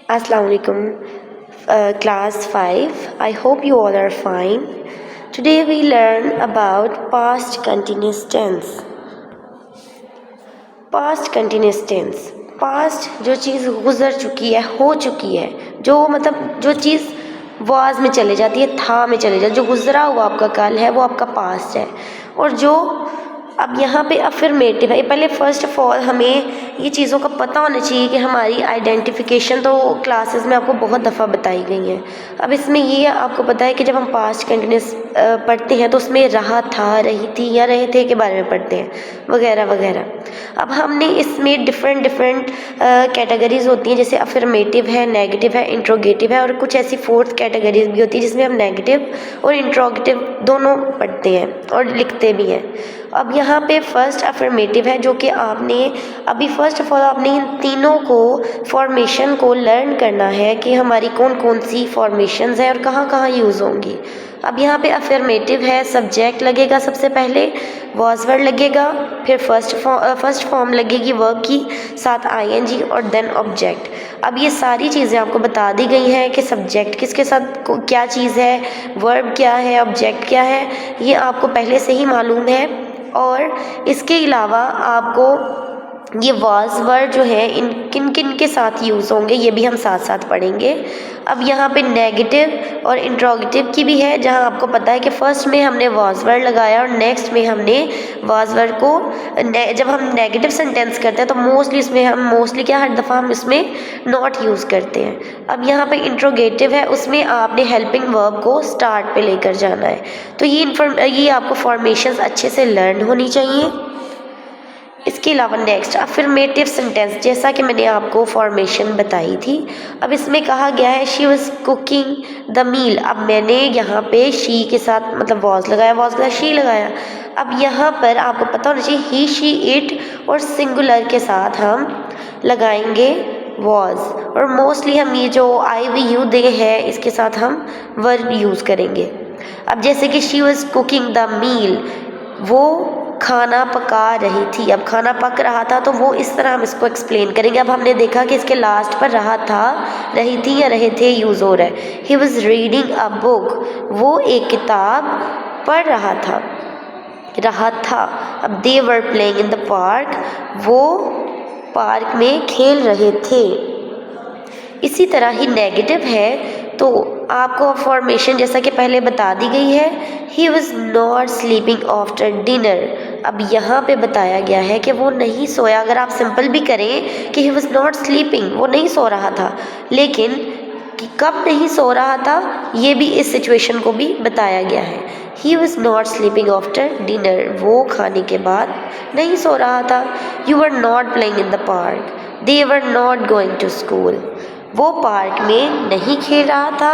Assalamu alaikum, class 5. I hope you all are fine. Today we learn about past continuous tense. Past continuous tense, past जो चीज़ गुजर चुकी है, हो चुकी है, जो मतलब जो चीज़ वाज में चले जाती है, था में चले जाती है, जो गुजरा हुआ आपका कल है वो आपका पास्ट है। और जो अब यहाँ पे अफर्मेटिव है, पहले फ़र्स्ट ऑफ ऑल हमें ये चीज़ों का पता होना चाहिए कि हमारी आइडेंटिफिकेशन तो क्लासेस में आपको बहुत दफ़ा बताई गई हैं। अब इसमें ये आपको पता है कि जब हम पास्ट कंटिन्यूस पढ़ते हैं तो उसमें रहा, था, रही थी या रहे थे के बारे में पढ़ते हैं, वगैरह वगैरह। अब हमने इसमें डिफरेंट कैटेगरीज होती हैं, जैसे अफर्मेटिव है, नेगेटिव है, इंट्रोगेटिव है, और कुछ ऐसी फोर्थ कैटेगरीज भी होती है जिसमें हम नेगेटिव और इंट्रोगेटिव दोनों पढ़ते हैं और लिखते भी हैं। अब यहाँ पे फर्स्ट अफर्मेटिव है, जो कि आपने अभी फर्स्ट ऑफ ऑल आपने इन तीनों को फॉर्मेशन को लर्न करना है कि हमारी कौन कौन सी फॉर्मेशंस हैं और कहाँ कहाँ यूज़ होंगी। अब यहाँ पे अफर्मेटिव है, सब्जेक्ट लगेगा सबसे पहले, वॉज वर्ड लगेगा, फिर फर्स्ट फॉर्म लगेगी वर्ब की, साथ आईएनजी और देन ऑब्जेक्ट। अब ये सारी चीज़ें आपको बता दी गई हैं कि सब्जेक्ट किसके साथ क्या चीज़ है, वर्ब क्या है, ऑब्जेक्ट क्या है, ये आपको पहले से ही मालूम है। और इसके अलावा आपको ये वाज वर्ड जो है इन किन किन के साथ यूज़ होंगे ये भी हम साथ साथ पढ़ेंगे। अब यहाँ पे नेगेटिव और इंट्रोगेटिव की भी है, जहाँ आपको पता है कि फ़र्स्ट में हमने वाज वर्ड लगाया और नेक्स्ट में हमने वाज वर्ड को जब हम नेगेटिव सेंटेंस करते हैं तो मोस्टली क्या हर दफ़ा हम इसमें नॉट यूज़ करते हैं। अब यहाँ पे इंट्रोगेटिव है, उसमें आपने हेल्पिंग वर्ब को स्टार्ट पे लेकर जाना है। तो ये आपको फॉर्मेशंस अच्छे से लर्न होनी चाहिए। इसके अलावा नेक्स्ट अफर्मेटिव सेंटेंस, जैसा कि मैंने आपको फॉर्मेशन बताई थी। अब इसमें कहा गया है she was cooking the meal. अब मैंने यहाँ पे शी के साथ मतलब वॉज लगाया, शी लगाया। अब यहाँ पर आपको पता होना चाहिए ही, शी, इट और सिंगुलर के साथ हम लगाएंगे वॉज, और मोस्टली हम ये जो आई वी यू दे है इसके साथ हम वर्ब यूज़ करेंगे। अब जैसे कि she was cooking the meal, वो खाना पका रही थी। अब खाना पक रहा था तो वो इस तरह हम इसको एक्सप्लेन करेंगे। अब हमने देखा कि इसके लास्ट पर रहा था, रही थी या रहे थे यूज़ हो रहा है। He was reading a book, वो एक किताब पढ़ रहा था। अब they were playing in the park, वो पार्क में खेल रहे थे। इसी तरह ही नेगेटिव है तो आपको फॉर्मेशन जैसा कि पहले बता दी गई है, he was not sleeping after dinner. अब यहाँ पे बताया गया है कि वो नहीं सोया। अगर आप सिंपल भी करें कि ही वॉज नॉट स्लीपिंग, वो नहीं सो रहा था, लेकिन कि कब नहीं सो रहा था ये भी इस सिचुएशन को भी बताया गया है। He was not sleeping after dinner, वो खाने के बाद नहीं सो रहा था। You were not playing in the park, they were not going to school, वो पार्क में नहीं खेल रहा था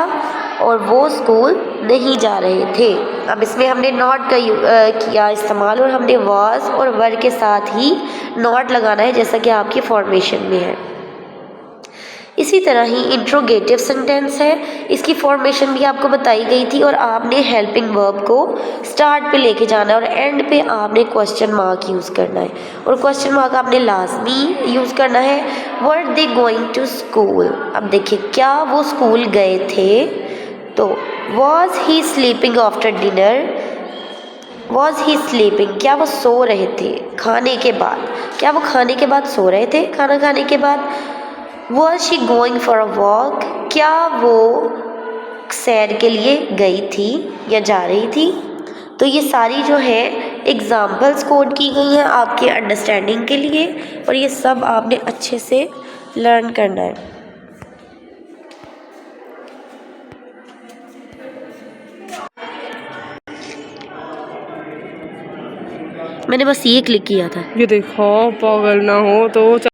और वो स्कूल नहीं जा रहे थे। अब इसमें हमने नॉट का किया इस्तेमाल और हमने वाज और वर के साथ ही नॉट लगाना है, जैसा कि आपकी फॉर्मेशन में है। इसी तरह ही इंट्रोगेटिव सेंटेंस है, इसकी फॉर्मेशन भी आपको बताई गई थी और आपने हेल्पिंग वर्ब को स्टार्ट पे लेके जाना है और एंड पे आपने क्वेश्चन मार्क यूज़ करना है, और क्वेश्चन मार्क आपने लाजमी यूज़ करना है। वर दे गोइंग टू स्कूल, अब देखिए क्या वो स्कूल गए थे, तो was he sleeping after dinner, was he sleeping क्या वो सो रहे थे खाने के बाद, क्या वो खाने के बाद सो रहे थे खाना खाने के बाद। Was she going for a walk, क्या वो सैर के लिए गई थी या जा रही थी। तो ये सारी जो है एग्जाम्पल्स कोड की गई हैं आपके अंडरस्टैंडिंग के लिए, और ये सब आपने अच्छे से लर्न करना है। मैंने बस ये क्लिक किया था। ये देखो पागल ना हो तो